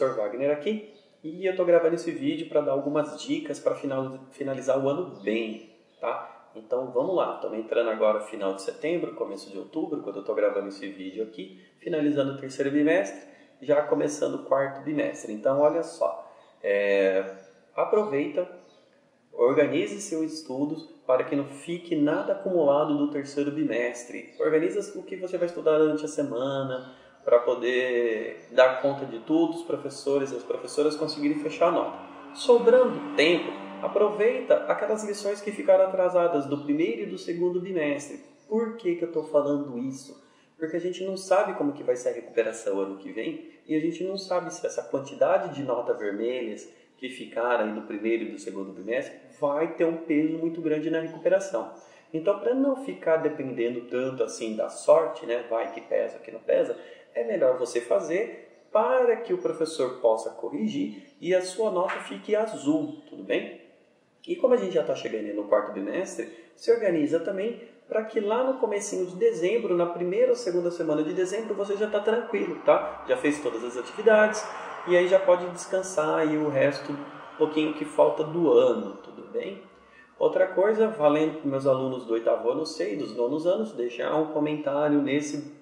professor Wagner aqui e eu estou gravando esse vídeo para dar algumas dicas para finalizar o ano bem, tá? Então vamos lá, estamos entrando agora no final de setembro, começo de outubro, quando eu estou gravando esse vídeo aqui, finalizando o terceiro bimestre, já começando o quarto bimestre. Então olha só, aproveita, organize seus estudos para que não fique nada acumulado do terceiro bimestre. Organiza o que você vai estudar durante a semana, para poder dar conta de tudo, os professores e as professoras conseguirem fechar a nota. Sobrando tempo, aproveita aquelas lições que ficaram atrasadas do primeiro e do segundo bimestre. Por que eu estou falando isso? Porque a gente não sabe como que vai ser a recuperação ano que vem e a gente não sabe se essa quantidade de notas vermelhas que ficaram aí no primeiro e do segundo bimestre vai ter um peso muito grande na recuperação. Então, para não ficar dependendo tanto assim da sorte, né, vai que pesa, que não pesa, é melhor você fazer para que o professor possa corrigir e a sua nota fique azul, tudo bem? E como a gente já está chegando no quarto bimestre, se organiza também para que lá no comecinho de dezembro, na primeira ou segunda semana de dezembro, você já está tranquilo, tá? Já fez todas as atividades e aí já pode descansar aí o resto, um pouquinho que falta do ano, tudo bem? Outra coisa, valendo para meus alunos do oitavo ano C e dos nonos anos, deixar um comentário nesse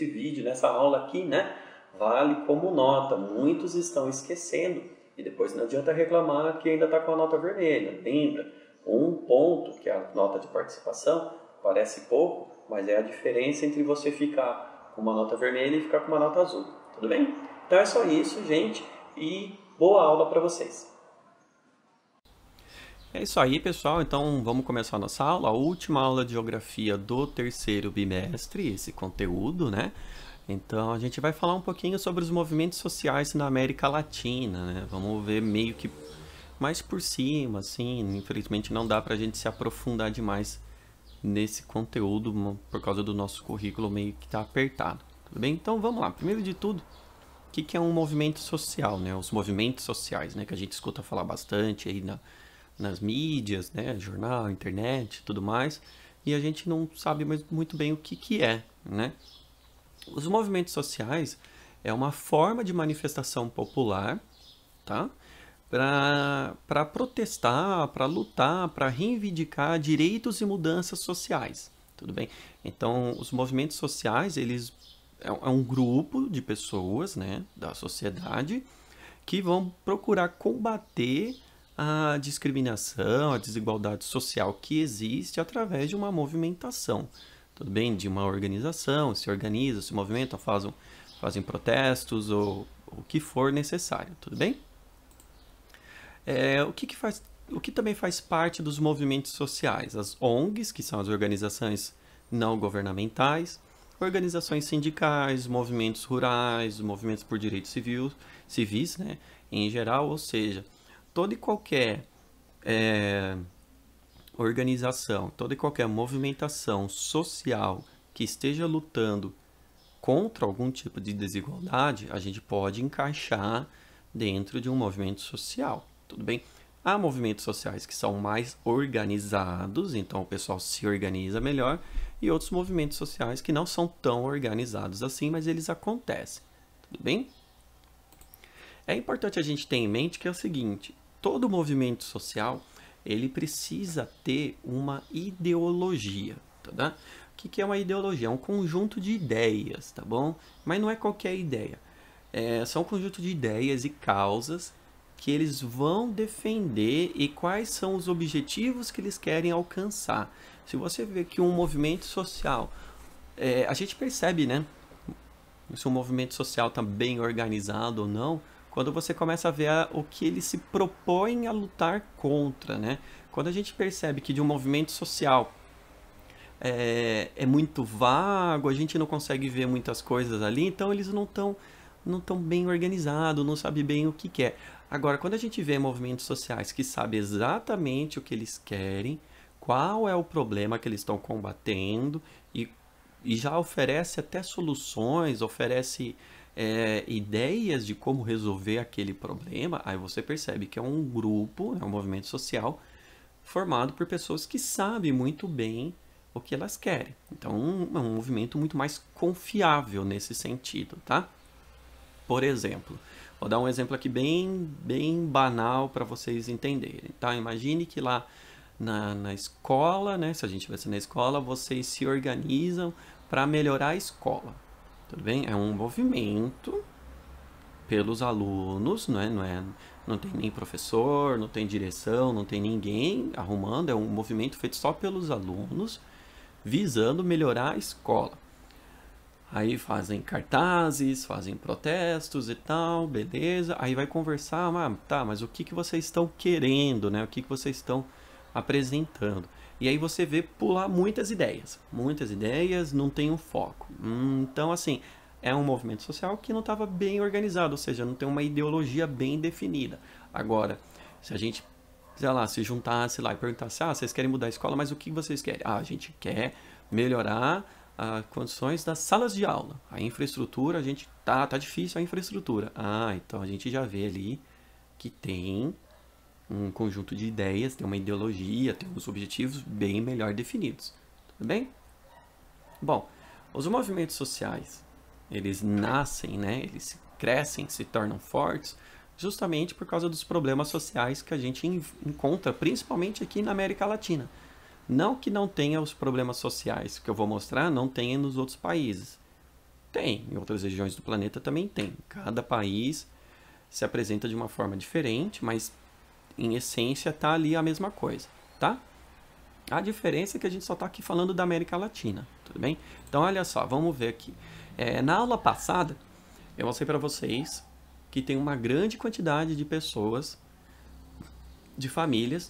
vídeo, nessa aula aqui, né? Vale como nota. Muitos estão esquecendo e depois não adianta reclamar que ainda está com a nota vermelha. Lembra, 1 ponto, que é a nota de participação, parece pouco, mas é a diferença entre você ficar com uma nota vermelha e ficar com uma nota azul. Tudo bem? Então é só isso, gente, e boa aula para vocês. É isso aí, pessoal. Então vamos começar a nossa aula, a última aula de geografia do terceiro bimestre, esse conteúdo, né? Então a gente vai falar um pouquinho sobre os movimentos sociais na América Latina, né? Vamos ver meio que mais por cima, assim. Infelizmente não dá pra gente se aprofundar demais nesse conteúdo por causa do nosso currículo meio que tá apertado, tudo bem? Então vamos lá. Primeiro de tudo, o que é um movimento social, né? Os movimentos sociais, né? Que a gente escuta falar bastante aí nas mídias, né, jornal, internet, tudo mais, e a gente não sabe muito bem o que é, né? Os movimentos sociais é uma forma de manifestação popular, tá? Para protestar, para lutar, para reivindicar direitos e mudanças sociais, tudo bem? Então, os movimentos sociais, eles é um grupo de pessoas, né, da sociedade, que vão procurar combater a discriminação, a desigualdade social que existe através de uma movimentação, tudo bem? De uma organização, se organiza, se movimenta, fazem protestos ou o que for necessário, tudo bem? O que também faz parte dos movimentos sociais? As ONGs, que são as organizações não governamentais, organizações sindicais, movimentos rurais, movimentos por direitos civis, né, em geral, ou seja, toda e qualquer organização, toda e qualquer movimentação social que esteja lutando contra algum tipo de desigualdade, a gente pode encaixar dentro de um movimento social, tudo bem? Há movimentos sociais que são mais organizados, então o pessoal se organiza melhor, e outros movimentos sociais que não são tão organizados assim, mas eles acontecem, tudo bem? É importante a gente ter em mente que é o seguinte: todo movimento social ele precisa ter uma ideologia, tá? O que é uma ideologia? É um conjunto de ideias, tá bom? Mas não é qualquer ideia. São um conjunto de ideias e causas que eles vão defender e quais são os objetivos que eles querem alcançar. Se você vê que um movimento social, a gente percebe, né, se um movimento social está bem organizado ou não, quando você começa a ver o que ele se propõe a lutar contra, né? Quando a gente percebe que de um movimento social é muito vago, a gente não consegue ver muitas coisas ali, então eles não tão bem organizados, não sabem bem o que quer. Agora, quando a gente vê movimentos sociais que sabem exatamente o que eles querem, qual é o problema que eles estão combatendo e já oferece até soluções, oferece ideias de como resolver aquele problema, aí você percebe que é um grupo, é um movimento social formado por pessoas que sabem muito bem o que elas querem. Então, é um movimento muito mais confiável nesse sentido, tá? Por exemplo, Vou dar um exemplo aqui bem banal para vocês entenderem, tá? Imagine que lá na escola, né? Se a gente estivesse na escola, vocês se organizam para melhorar a escola, tudo bem? É um movimento pelos alunos, não tem nem professor, não tem direção, não tem ninguém arrumando, é um movimento feito só pelos alunos, visando melhorar a escola. Aí fazem cartazes, fazem protestos e tal, beleza. Aí vai conversar, tá, mas o que que vocês estão querendo, né? O que que vocês estão apresentando? E aí você vê pular muitas ideias, não tem um foco. Então, assim, é um movimento social que não estava bem organizado, ou seja, não tem uma ideologia bem definida. Agora, se a gente, sei lá, se juntasse lá e perguntasse, vocês querem mudar a escola, mas o que vocês querem? A gente quer melhorar as condições das salas de aula. A infraestrutura, a gente tá difícil a infraestrutura. Então a gente já vê ali que tem um conjunto de ideias, tem uma ideologia, tem uns objetivos bem melhor definidos. Tudo bem? Bom, os movimentos sociais, eles nascem, né? Eles crescem, se tornam fortes, justamente por causa dos problemas sociais que a gente encontra, principalmente aqui na América Latina. Não que não tenha os problemas sociais que eu vou mostrar, não tenha nos outros países. Tem, em outras regiões do planeta também tem. Cada país se apresenta de uma forma diferente, mas em essência está ali a mesma coisa, tá? A diferença é que a gente só está aqui falando da América Latina, tudo bem? Então olha só, vamos ver aqui. Na aula passada, eu mostrei para vocês que tem uma grande quantidade de pessoas, de famílias,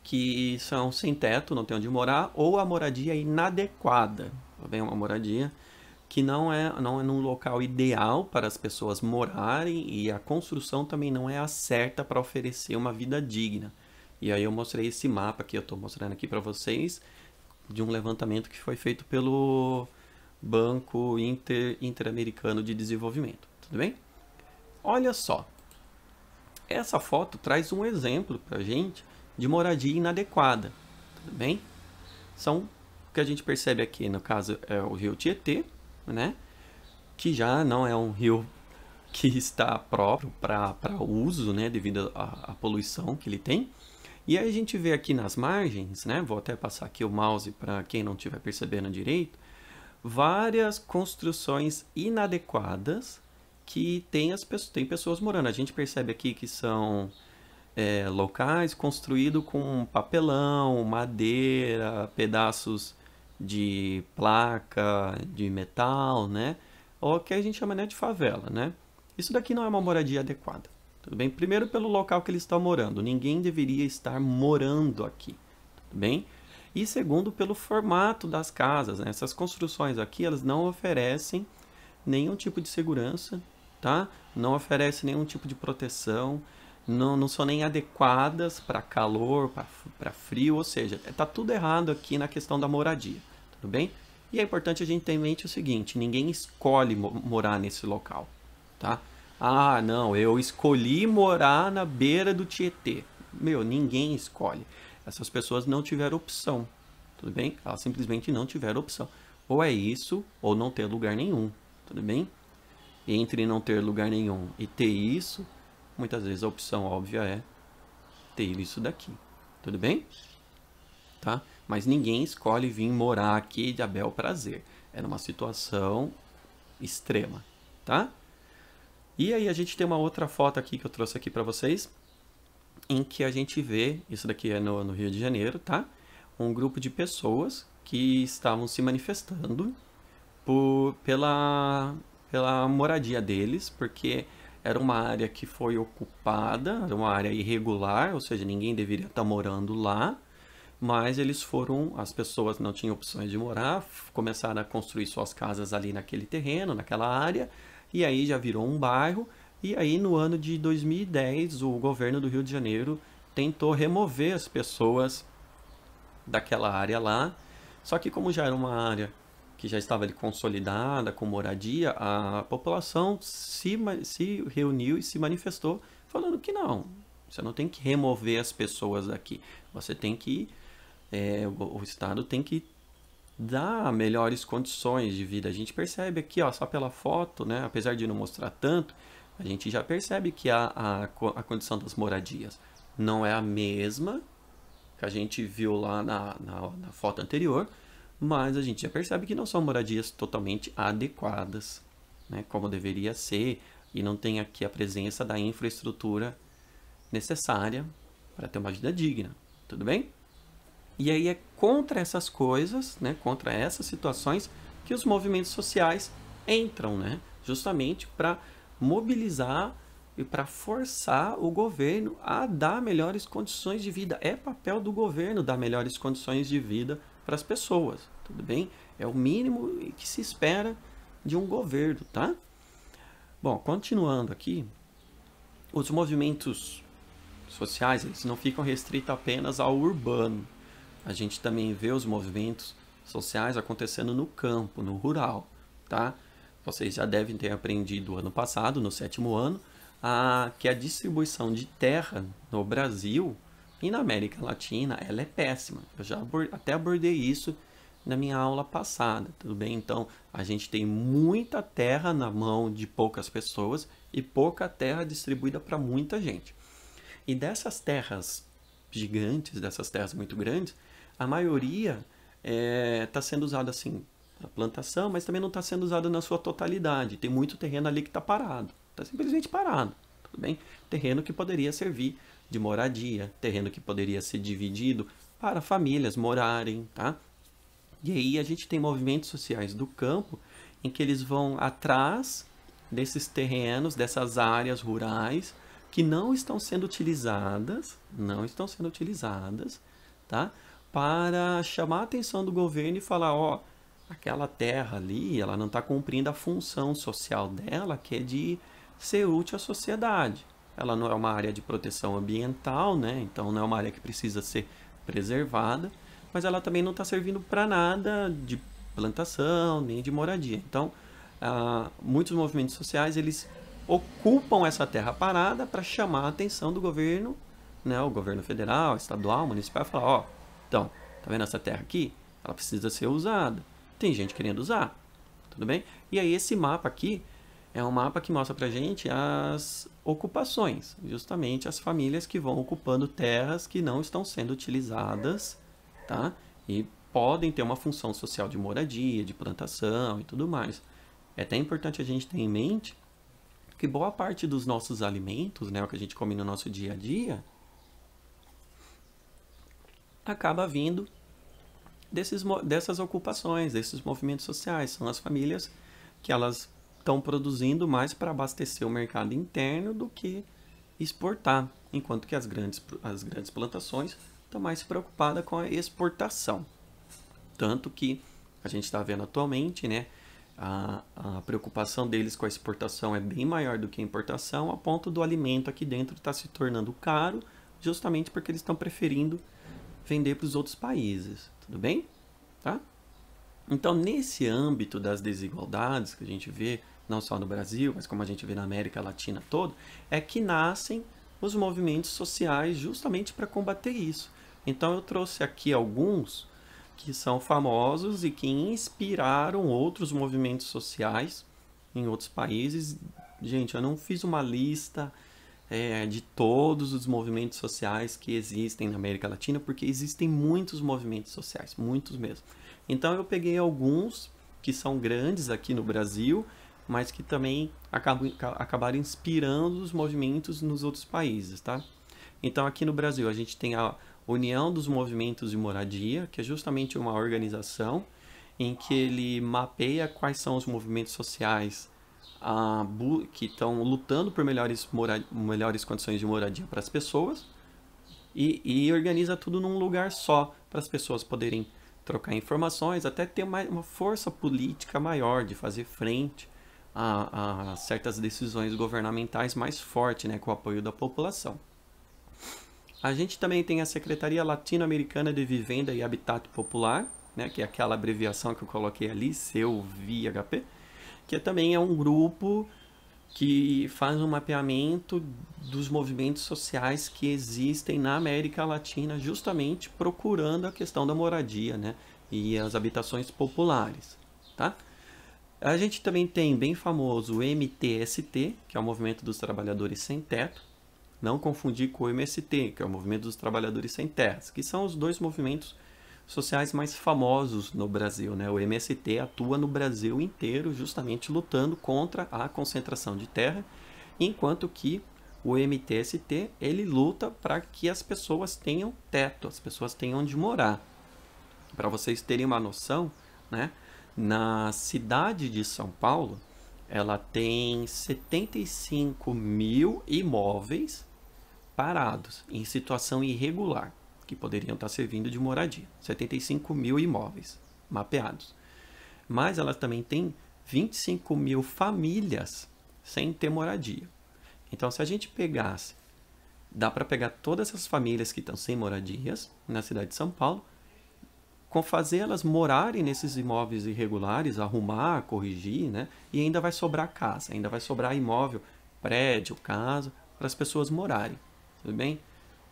que são sem teto, não tem onde morar, ou a moradia é inadequada. Bem, uma moradia que não é num local ideal para as pessoas morarem e a construção também não é a certa para oferecer uma vida digna. E aí eu mostrei esse mapa que eu estou mostrando aqui para vocês, de um levantamento que foi feito pelo Banco Interamericano de Desenvolvimento. Tudo bem? Olha só. Essa foto traz um exemplo para a gente de moradia inadequada, tudo bem? São o que a gente percebe aqui, no caso, é o rio Tietê, né? Que já não é um rio que está próprio para uso, né? Devido à poluição que ele tem. E aí a gente vê aqui nas margens, né? Vou até passar aqui o mouse para quem não estiver percebendo direito, várias construções inadequadas que tem pessoas morando. A gente percebe aqui que são locais construídos com papelão, madeira, pedaços de placa, de metal, né? Ou que a gente chama, né, de favela, né? Isso daqui não é uma moradia adequada, tudo bem? Primeiro pelo local que eles estão morando, ninguém deveria estar morando aqui, tudo bem? E segundo pelo formato das casas, né? Essas construções aqui, elas não oferecem nenhum tipo de segurança, tá? Não oferecem nenhum tipo de proteção, não são nem adequadas para calor, para frio, ou seja, está tudo errado aqui na questão da moradia, tudo bem? E é importante a gente ter em mente o seguinte, ninguém escolhe morar nesse local, tá? Não, eu escolhi morar na beira do Tietê. Ninguém escolhe. Essas pessoas não tiveram opção, tudo bem? Elas simplesmente não tiveram opção. Ou é isso, ou não ter lugar nenhum, tudo bem? E entre não ter lugar nenhum e ter isso, muitas vezes a opção óbvia é ter isso daqui, tudo bem? Tá? Mas ninguém escolhe vir morar aqui de a bel prazer. É numa situação extrema, tá? E aí a gente tem uma outra foto aqui que eu trouxe aqui para vocês, em que a gente vê, isso daqui é no Rio de Janeiro, tá? Um grupo de pessoas que estavam se manifestando pela moradia deles, porque era uma área que foi ocupada, era uma área irregular, ou seja, ninguém deveria estar morando lá, mas as pessoas não tinham opções de morar, começaram a construir suas casas ali naquele terreno, naquela área, e aí já virou um bairro, e aí no ano de 2010 o governo do Rio de Janeiro tentou remover as pessoas daquela área lá, só que como já era uma área que já estava ali consolidada, com moradia, a população se reuniu e se manifestou falando que não, você não tem que remover as pessoas daqui, você tem que, o Estado tem que dar melhores condições de vida. A gente percebe aqui, ó, só pela foto, né, apesar de não mostrar tanto, a gente já percebe que a condição das moradias não é a mesma que a gente viu lá na foto anterior, mas a gente já percebe que não são moradias totalmente adequadas, né, como deveria ser, e não tem aqui a presença da infraestrutura necessária para ter uma vida digna, tudo bem? E aí é contra essas coisas, né, contra essas situações, que os movimentos sociais entram, né, justamente para mobilizar e para forçar o governo a dar melhores condições de vida. É papel do governo dar melhores condições de vida para as pessoas, tudo bem? É o mínimo que se espera de um governo, tá? Bom, continuando aqui, os movimentos sociais, eles não ficam restritos apenas ao urbano. A gente também vê os movimentos sociais acontecendo no campo, no rural, tá? Vocês já devem ter aprendido ano passado, no 7º ano, que a distribuição de terra no Brasil e na América Latina, ela é péssima. Eu já até abordei isso na minha aula passada, tudo bem? Então, a gente tem muita terra na mão de poucas pessoas e pouca terra distribuída para muita gente. E dessas terras gigantes, dessas terras muito grandes, a maioria está sendo usada assim para plantação, mas também não está sendo usada na sua totalidade. Tem muito terreno ali que está parado, está simplesmente parado, tudo bem? Terreno que poderia servir de moradia, terreno que poderia ser dividido para famílias morarem, tá? E aí a gente tem movimentos sociais do campo em que eles vão atrás desses terrenos, dessas áreas rurais que não estão sendo utilizadas, tá? Para chamar a atenção do governo e falar, ó, aquela terra ali, ela não está cumprindo a função social dela, que é de ser útil à sociedade. Ela não é uma área de proteção ambiental, né? Então não é uma área que precisa ser preservada, mas ela também não está servindo para nada de plantação, nem de moradia. Então, muitos movimentos sociais, eles ocupam essa terra parada para chamar a atenção do governo, né, o governo federal, estadual, municipal, e falar, ó, então, tá vendo essa terra aqui? Ela precisa ser usada. Tem gente querendo usar, tudo bem? E aí esse mapa aqui é um mapa que mostra pra gente as ocupações, justamente as famílias que vão ocupando terras que não estão sendo utilizadas, tá? E podem ter uma função social de moradia, de plantação e tudo mais. É até importante a gente ter em mente que boa parte dos nossos alimentos, né, o que a gente come no nosso dia a dia, acaba vindo dessas ocupações, desses movimentos sociais. São as famílias que elas estão produzindo mais para abastecer o mercado interno do que exportar, enquanto que as grandes plantações estão mais preocupadas com a exportação. Tanto que a gente está vendo atualmente, né, a preocupação deles com a exportação é bem maior do que a importação, a ponto do alimento aqui dentro estar se tornando caro, justamente porque eles estão preferindo vender para os outros países, tudo bem? Tá? Então, nesse âmbito das desigualdades que a gente vê, não só no Brasil, mas como a gente vê na América Latina toda, é que nascem os movimentos sociais justamente para combater isso. Então, eu trouxe aqui alguns que são famosos e que inspiraram outros movimentos sociais em outros países. Gente, eu não fiz uma lista de todos os movimentos sociais que existem na América Latina, porque existem muitos movimentos sociais, muitos mesmo. Então eu peguei alguns que são grandes aqui no Brasil, mas que também acabaram inspirando os movimentos nos outros países, tá? Então aqui no Brasil a gente tem a União dos Movimentos de Moradia, que é justamente uma organização em que ele mapeia quais são os movimentos sociais que estão lutando por melhores condições de moradia para as pessoas e organiza tudo num lugar só, para as pessoas poderem trocar informações, até ter uma força política maior de fazer frente a certas decisões governamentais mais forte, né, com o apoio da população. A gente também tem a Secretaria Latino-Americana de Vivenda e Habitat Popular, né, que é aquela abreviação que eu coloquei ali, CEUVHP, que também é um grupo que faz um mapeamento dos movimentos sociais que existem na América Latina, justamente procurando a questão da moradia, né, e as habitações populares, tá? A gente também tem bem famoso o MTST, que é o Movimento dos Trabalhadores Sem Teto. Não confundir com o MST, que é o Movimento dos Trabalhadores Sem Terras, que são os dois movimentos sociais mais famosos no Brasil, né? O MST atua no Brasil inteiro justamente lutando contra a concentração de terra, enquanto que o MTST ele luta para que as pessoas tenham teto, as pessoas tenham onde morar. Para vocês terem uma noção, né? Na cidade de São Paulo, ela tem 75 mil imóveis parados, em situação irregular, que poderiam estar servindo de moradia. 75 mil imóveis mapeados. Mas ela também tem 25 mil famílias sem ter moradia. Então, se a gente pegasse, dá para pegar todas essas famílias que estão sem moradias na cidade de São Paulo, fazer elas morarem nesses imóveis irregulares, arrumar, corrigir, né? E ainda vai sobrar casa, ainda vai sobrar imóvel, prédio, casa, para as pessoas morarem. Tudo bem?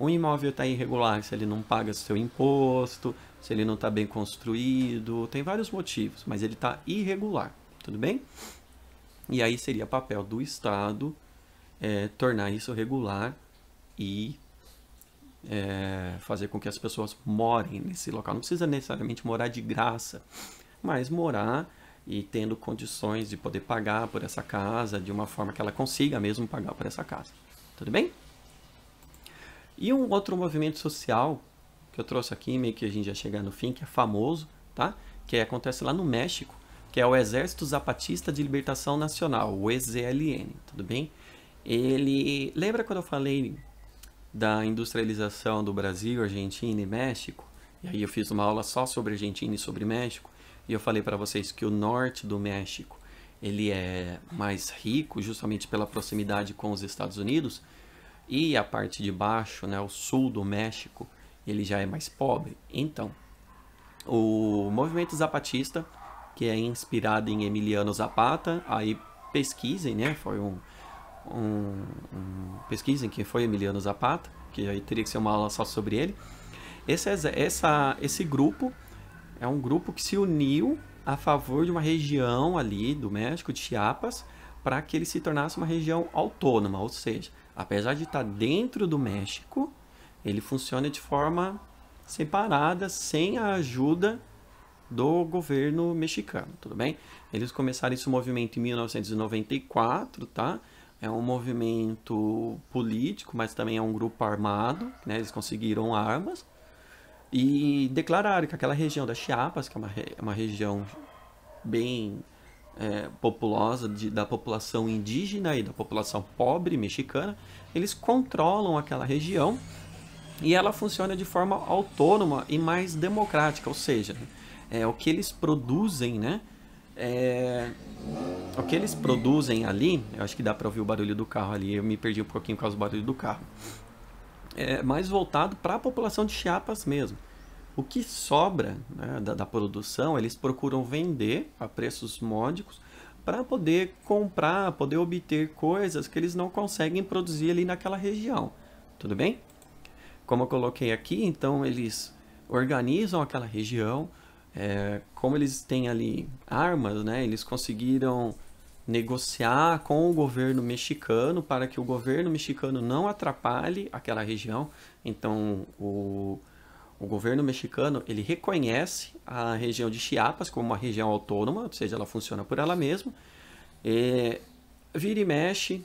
Um imóvel está irregular se ele não paga seu imposto, se ele não está bem construído, tem vários motivos, mas ele está irregular. Tudo bem? E aí seria papel do Estado tornar isso regular e fazer com que as pessoas morem nesse local. Não precisa necessariamente morar de graça, mas morar e tendo condições de poder pagar por essa casa de uma forma que ela consiga mesmo pagar por essa casa. Tudo bem? E um outro movimento social que eu trouxe aqui, meio que a gente já chega no fim, que é famoso, tá? Que acontece lá no México, que é o Exército Zapatista de Libertação Nacional, o EZLN, tudo bem? Ele... Lembra quando eu falei da industrialização do Brasil, Argentina e México? E aí eu fiz uma aula só sobre Argentina e sobre México, e eu falei para vocês que o norte do México, ele é mais rico justamente pela proximidade com os Estados Unidos, e a parte de baixo, né, o sul do México, ele já é mais pobre. Então, o movimento zapatista, que é inspirado em Emiliano Zapata, aí pesquisem, né, foi pesquisem quem foi Emiliano Zapata, que aí teria que ser uma aula só sobre ele. Esse grupo é um grupo que se uniu a favor de uma região ali do México, de Chiapas, para que ele se tornasse uma região autônoma, ou seja, apesar de estar dentro do México, ele funciona de forma separada, sem a ajuda do governo mexicano, tudo bem? Eles começaram esse movimento em 1994, tá? É um movimento político, mas também é um grupo armado, né? Eles conseguiram armas e declararam que aquela região da Chiapas, que é uma região bem populosa da população indígena e da população pobre mexicana, eles controlam aquela região e ela funciona de forma autônoma e mais democrática, ou seja, o que eles produzem, né? O que eles produzem ali, eu acho que dá para ouvir o barulho do carro ali, eu me perdi um pouquinho por causa do barulho do carro, é mais voltado para a população de Chiapas mesmo. O que sobra, né, da produção, eles procuram vender a preços módicos para poder comprar, poder obter coisas que eles não conseguem produzir ali naquela região. Tudo bem? Como eu coloquei aqui, então eles organizam aquela região, como eles têm ali armas, né, eles conseguiram negociar com o governo mexicano para que o governo mexicano não atrapalhe aquela região. Então o governo mexicano, ele reconhece a região de Chiapas como uma região autônoma, ou seja, ela funciona por ela mesma. Vira e mexe,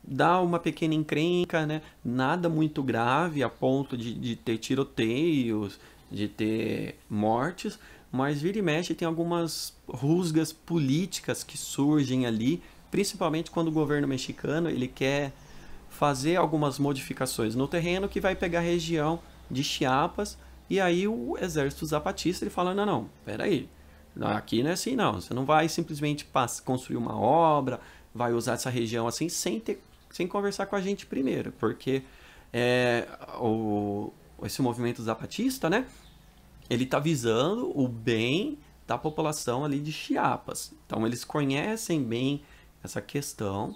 dá uma pequena encrenca, né? Nada muito grave a ponto de ter tiroteios, de ter mortes, mas vira e mexe tem algumas rusgas políticas que surgem ali, principalmente quando o governo mexicano ele quer fazer algumas modificações no terreno que vai pegar a região de Chiapas, e aí o exército zapatista ele fala, não, peraí, aqui não é assim não, você não vai simplesmente construir uma obra, vai usar essa região assim sem conversar com a gente primeiro, porque esse movimento zapatista, né, ele está visando o bem da população ali de Chiapas, então eles conhecem bem essa questão.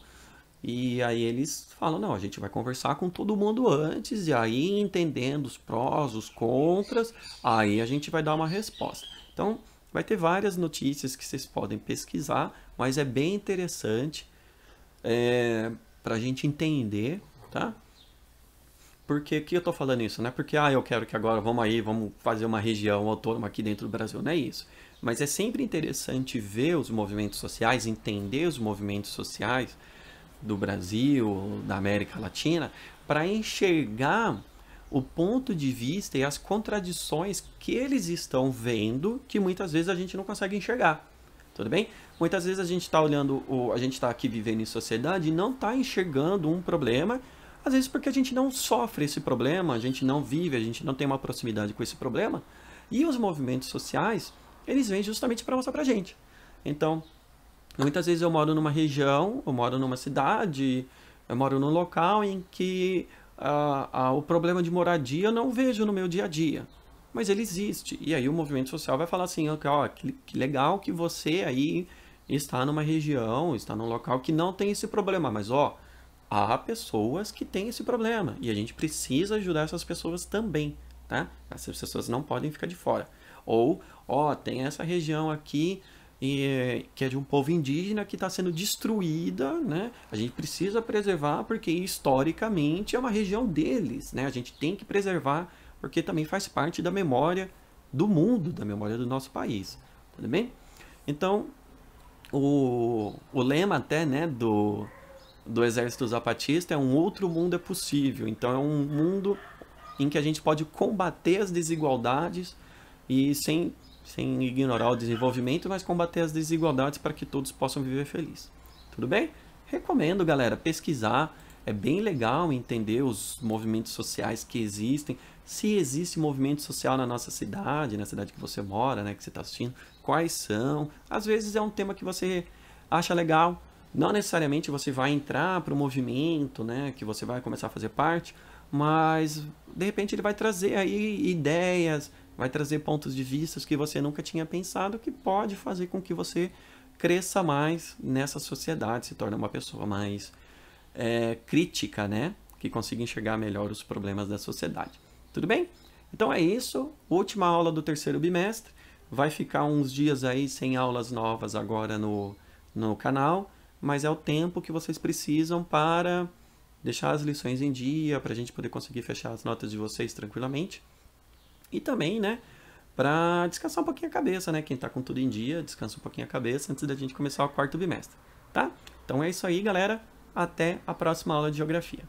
E aí eles falam, não, a gente vai conversar com todo mundo antes, e aí entendendo os prós, os contras, aí a gente vai dar uma resposta. Então, Vai ter várias notícias que vocês podem pesquisar, mas é bem interessante para a gente entender, tá? Por que eu estou falando isso? Não é porque eu quero que agora vamos fazer uma região autônoma aqui dentro do Brasil, não é isso. Mas é sempre interessante ver os movimentos sociais, entender os movimentos sociais do Brasil, da América Latina, para enxergar o ponto de vista e as contradições que eles estão vendo, que muitas vezes a gente não consegue enxergar. Tudo bem? Muitas vezes a gente está olhando, a gente está aqui vivendo em sociedade e não está enxergando um problema, às vezes porque a gente não sofre esse problema, a gente não vive, a gente não tem uma proximidade com esse problema. E os movimentos sociais, eles vêm justamente para mostrar para a gente. Então, muitas vezes eu moro numa região, eu moro numa cidade, eu moro num local em que o problema de moradia eu não vejo no meu dia a dia. Mas ele existe. E aí o movimento social vai falar assim, que legal que você aí está numa região, está num local que não tem esse problema. Mas há pessoas que têm esse problema. E a gente precisa ajudar essas pessoas também, tá? Essas pessoas não podem ficar de fora. Ou, tem essa região aqui que é de um povo indígena que está sendo destruída, né? A gente precisa preservar porque historicamente é uma região deles, né? A gente tem que preservar porque também faz parte da memória do mundo, da memória do nosso país, tudo bem? Então, o lema até, né, do Exército Zapatista é um outro mundo é possível. Então, é um mundo em que a gente pode combater as desigualdades e sem ignorar o desenvolvimento, mas combater as desigualdades para que todos possam viver felizes. Tudo bem? Recomendo, galera, pesquisar. É bem legal entender os movimentos sociais que existem. Se existe movimento social na nossa cidade, na cidade que você mora, né, que você está assistindo, quais são? Às vezes é um tema que você acha legal. Não necessariamente você vai entrar para o movimento, né, que você vai começar a fazer parte, mas de repente ele vai trazer aí ideias, vai trazer pontos de vista que você nunca tinha pensado, que pode fazer com que você cresça mais nessa sociedade, se torne uma pessoa mais crítica, né? Que consiga enxergar melhor os problemas da sociedade. Tudo bem? Então é isso. Última aula do terceiro bimestre. Vai ficar uns dias aí sem aulas novas agora no canal, mas é o tempo que vocês precisam para deixar as lições em dia, para a gente poder conseguir fechar as notas de vocês tranquilamente. E também, né, para descansar um pouquinho a cabeça, né? Quem está com tudo em dia, descansa um pouquinho a cabeça antes da gente começar o quarto bimestre, tá? Então é isso aí, galera. Até a próxima aula de geografia.